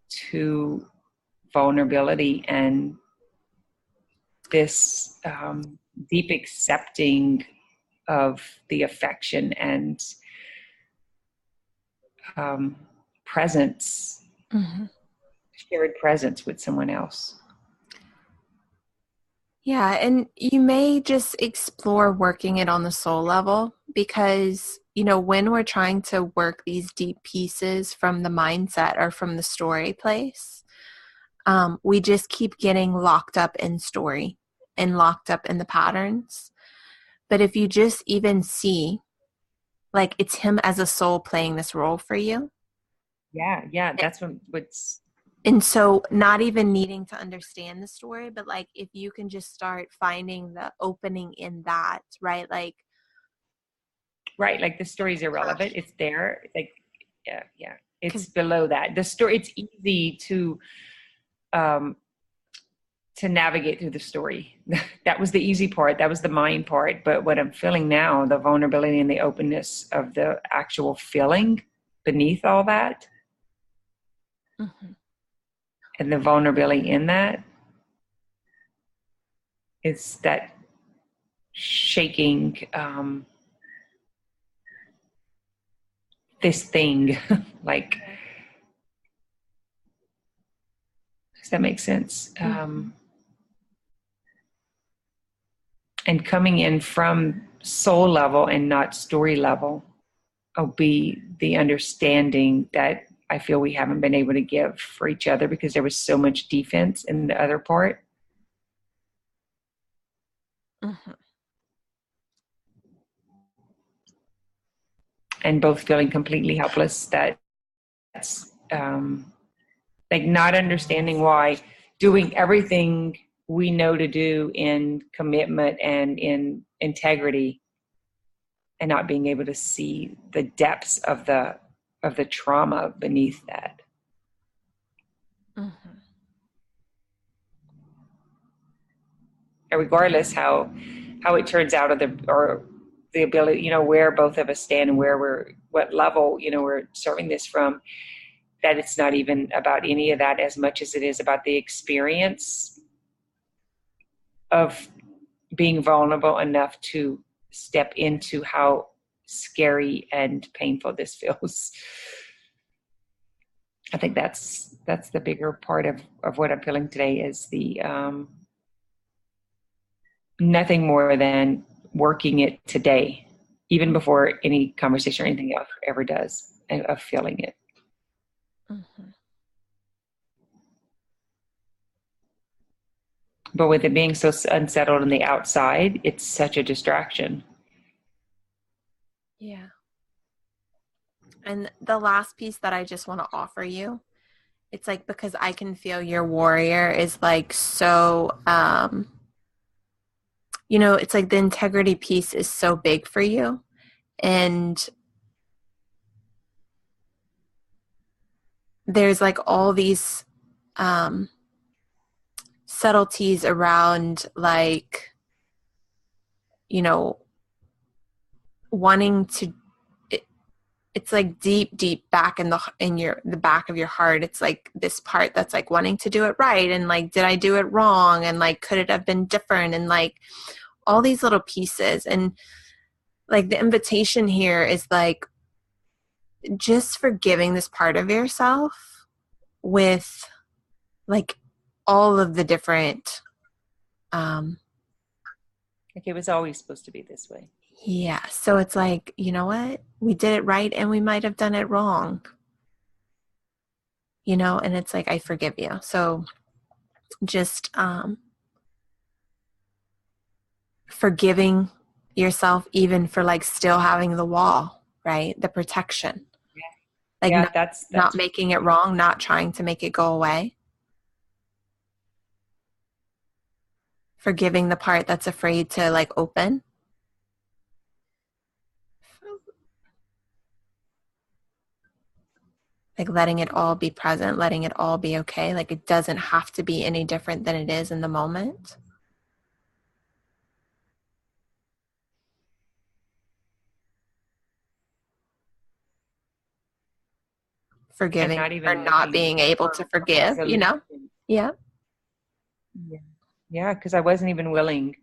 to vulnerability and this deep accepting of the affection and presence, shared presence with someone else. Yeah, and you may just explore working it on the soul level, because, when we're trying to work these deep pieces from the mindset or from the story place, we just keep getting locked up in story and locked up in the patterns. But if you just even see, like, it's him as a soul playing this role for you. Yeah, that's what's... And so not even needing to understand the story, but like if you can just start finding the opening in that, right? Like the story's irrelevant. It's there. Like, yeah. It's below that. The story, it's easy to navigate through the story. That was the easy part. That was the mind part. But what I'm feeling now, the vulnerability and the openness of the actual feeling beneath all that, and the vulnerability in that, is that shaking this thing. Like, does that make sense? And coming in from soul level and not story level will be the understanding that I feel we haven't been able to give for each other, because there was so much defense in the other part. And both feeling completely helpless. That's like not understanding why, doing everything we know to do in commitment and in integrity, and not being able to see the depths of the trauma beneath that. And regardless how it turns out, or the ability, where both of us stand and what level, we're serving this from, that it's not even about any of that as much as it is about the experience of being vulnerable enough to step into how scary and painful this feels. I think that's the bigger part of what I'm feeling today, is the nothing more than working it today, even before any conversation or anything else ever does, of feeling it. But with it being so unsettled on the outside, it's such a distraction. Yeah. And the last piece that I just want to offer you, it's like, because I can feel your warrior is like so, it's like the integrity piece is so big for you. And there's like all these subtleties around, like, wanting to, it's like deep back in the back of your heart. It's like this part that's like wanting to do it right. And like, did I do it wrong? And like, could it have been different? And like all these little pieces. And like the invitation here is like, just forgiving this part of yourself with like all of the different, like it was always supposed to be this way. Yeah. So it's like, you know what? We did it right and we might have done it wrong. And it's like, I forgive you. So just forgiving yourself even for like still having the wall, right? The protection. Yeah. Like that's not making it wrong, not trying to make it go away. Forgiving the part that's afraid to like open. Like letting it all be present, letting it all be okay. Like it doesn't have to be any different than it is in the moment. Forgiving or not being able to forgive, Yeah. Yeah, because I wasn't even willing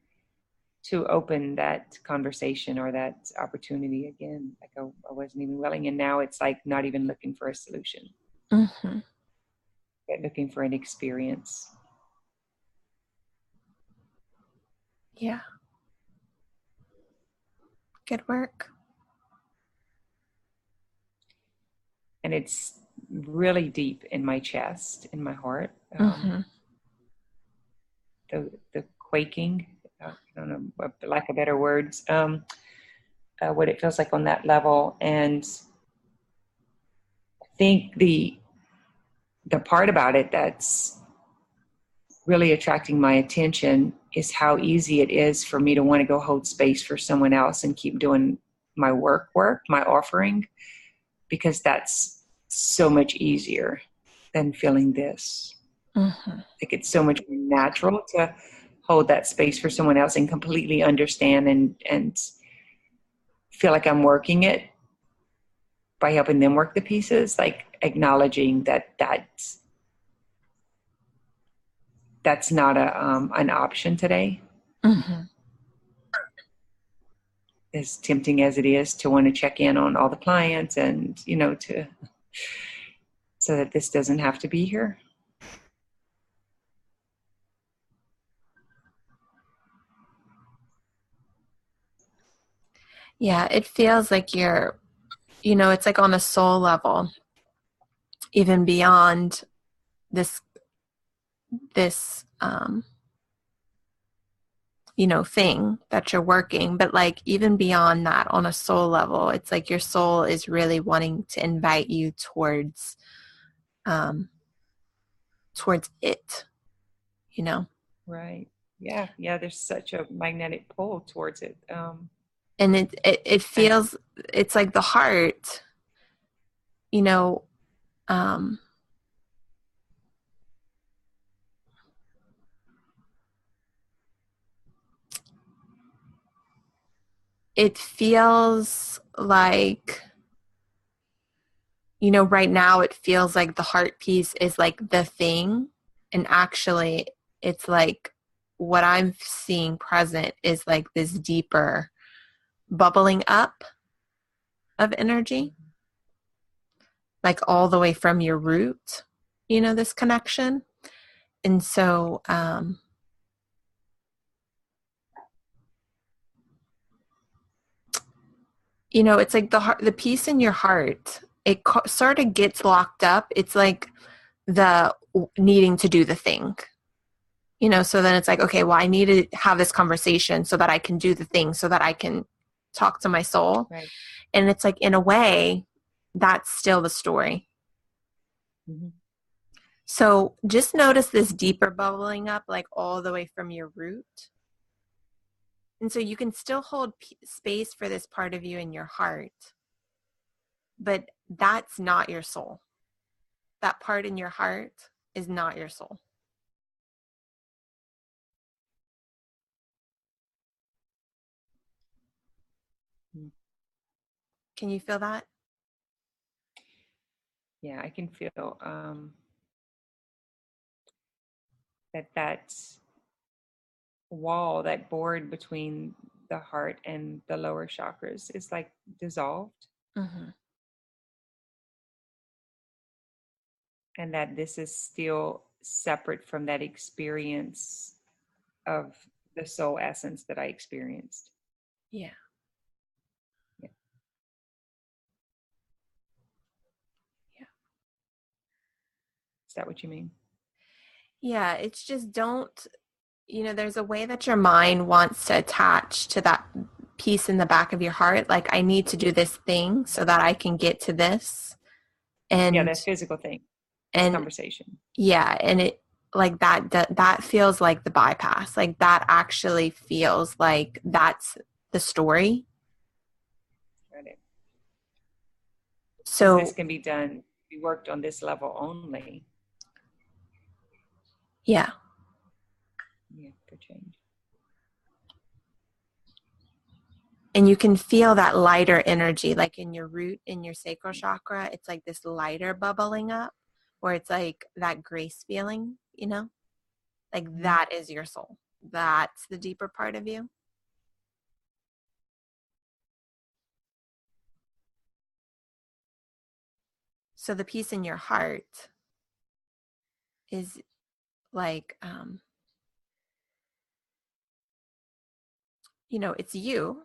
to open that conversation or that opportunity again. Like I wasn't even willing. And now it's like not even looking for a solution, Mm-hmm. but looking for an experience. Yeah. Good work. And it's really deep in my chest, in my heart. The quaking, I don't know, lack of better words, what it feels like on that level. And I think the part about it that's really attracting my attention is how easy it is for me to want to go hold space for someone else and keep doing my work, my offering, because that's so much easier than feeling this. Like it's so much more natural to hold that space for someone else and completely understand and feel like I'm working it by helping them work the pieces, like acknowledging that's not an option today. As tempting as it is to want to check in on all the clients and, so that this doesn't have to be here. Yeah, it feels like you're, it's like on a soul level, even beyond this thing that you're working, but like even beyond that on a soul level, it's like your soul is really wanting to invite you towards it, Right. Yeah. There's such a magnetic pull towards it. And it feels, it's like the heart, it feels like, right now it feels like the heart piece is like the thing. And actually it's like what I'm seeing present is like this deeper bubbling up of energy, like all the way from your root, this connection. And so, it's like the piece in your heart, it sort of gets locked up. It's like the needing to do the thing, so then it's like, okay, well, I need to have this conversation so that I can do the thing, so that I can talk to my soul. Right. And it's like, in a way, that's still the story. Mm-hmm. So just notice this deeper bubbling up, like all the way from your root. And so you can still hold space for this part of you in your heart, but that's not your soul. That part in your heart is not your soul. Can you feel that? Yeah, I can feel that wall, that board between the heart and the lower chakras is like dissolved. Mm-hmm. And that this is still separate from that experience of the soul essence that I experienced. Yeah. Yeah. Yeah. Is that what you mean? Yeah, it's just don't, there's a way that your mind wants to attach to that piece in the back of your heart. Like, I need to do this thing so that I can get to this. Yeah, And, that physical thing, this and conversation. yeah, and it like that feels like the bypass. Like that actually feels like that's the story. Right. Because So this can be done, be worked on this level only. yeah. Yeah, for change. And you can feel that lighter energy, like in your root, in your sacral chakra. It's like this lighter bubbling up, where it's like that grace feeling, like that is your soul. That's the deeper part of you. So the peace in your heart is like, it's you,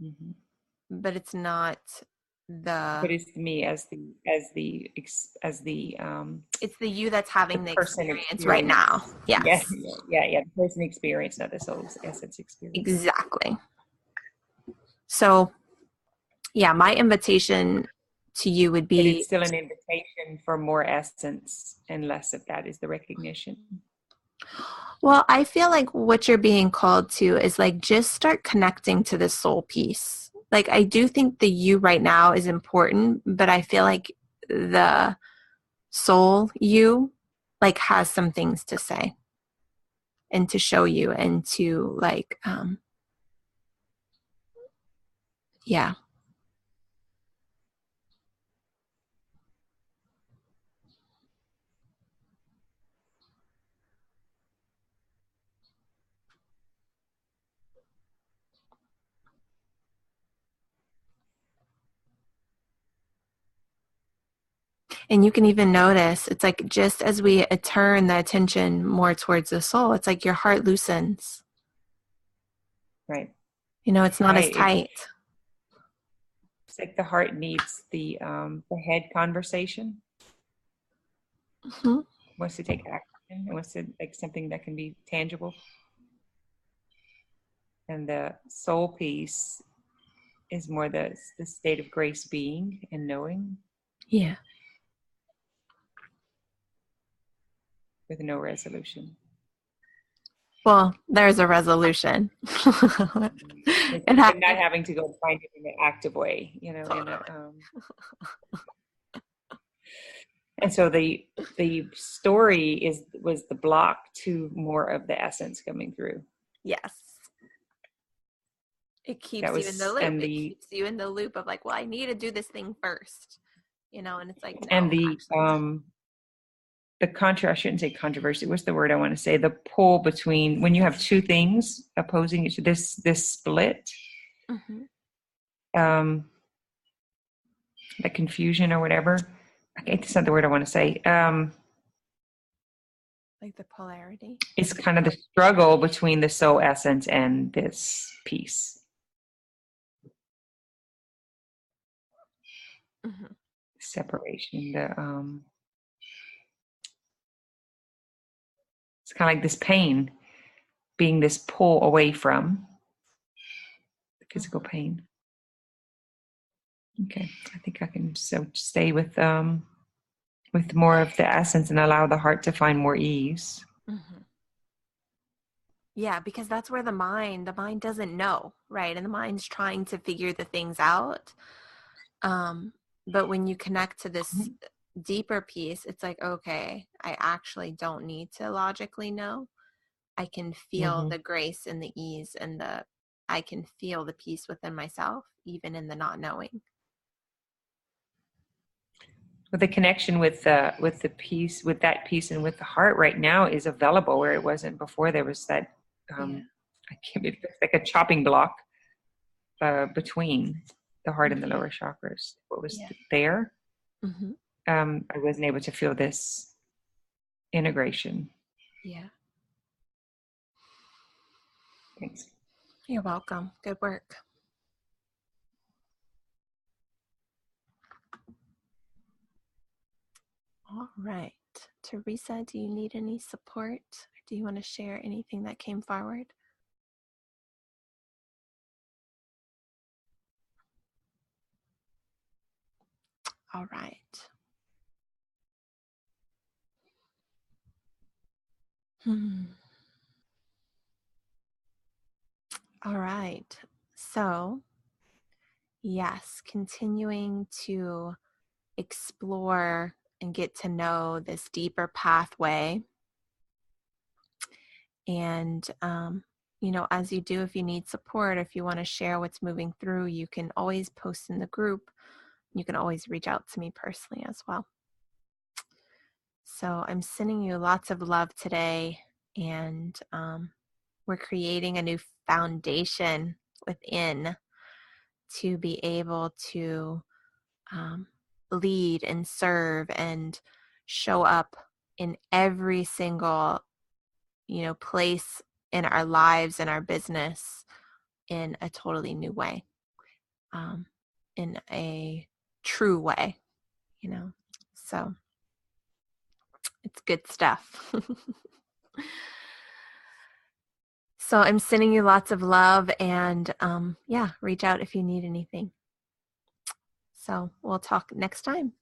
Mm-hmm. but it's not But the it's me as the it's the you that's having the person experience right experience. now. Yeah, Yes, yeah. The person experience, not the soul's essence experience. exactly. So yeah, my invitation to you would But it's be, still an invitation for more essence and less of that is the recognition. well, I feel like what you're being called to is like just start connecting to the soul piece. Like I do think the you right now is important, but I feel like the soul you like has some things to say and to show you and to like yeah. And you can even notice it's like just as we turn the attention more towards the soul, it's like your heart loosens. Right. It's not as Right. tight. It's like the heart needs the head conversation. Mm-hmm. Wants to take action. It wants to like something that can be tangible. And the soul piece is more the state of grace being and knowing. Yeah. With no resolution. Well, there's a resolution. But not having to go find it in an active way, and so the story was the block to more of the essence coming through. Yes. It keeps That you in the was, loop. and It keeps you in the loop of like, well, I need to do this thing first, and it's like, no, and the I shouldn't say controversy. What's the word I want to say? The pull between when you have two things opposing each, this split, the confusion or whatever. It's not the word I want to say. Like the polarity. It's kind of the struggle between the soul essence and this piece. Mm-hmm. Separation. It's kind of like this pain being this pull away from the physical pain. Okay. I think I can so stay with more of the essence and allow the heart to find more ease. Mm-hmm. Yeah, because that's where the mind doesn't know, right? And the mind's trying to figure the things out. But when you connect to this deeper piece, it's like, okay, I actually don't need to logically know. I can feel Mm-hmm. the grace and the ease and I can feel the peace within myself, even in the not knowing. But the connection with the peace, with that peace, and with the heart right now is available where it wasn't before. There was that Yeah. I can't. It's like a chopping block between the heart and the Mm-hmm. lower chakras. What was Yeah. there? Mm-hmm. I wasn't able to feel this integration. Yeah. Thanks. You're welcome. Good work. All right. Teresa, do you need any support? Do you want to share anything that came forward? All right. All right. So, yes, continuing to explore and get to know this deeper pathway. And, as you do, if you need support, if you want to share what's moving through, you can always post in the group. You can always reach out to me personally as well. So I'm sending you lots of love today, and we're creating a new foundation within to be able to lead and serve and show up in every single place in our lives and our business in a totally new way, in a true way, so it's good stuff. So I'm sending you lots of love, and reach out if you need anything. So we'll talk next time.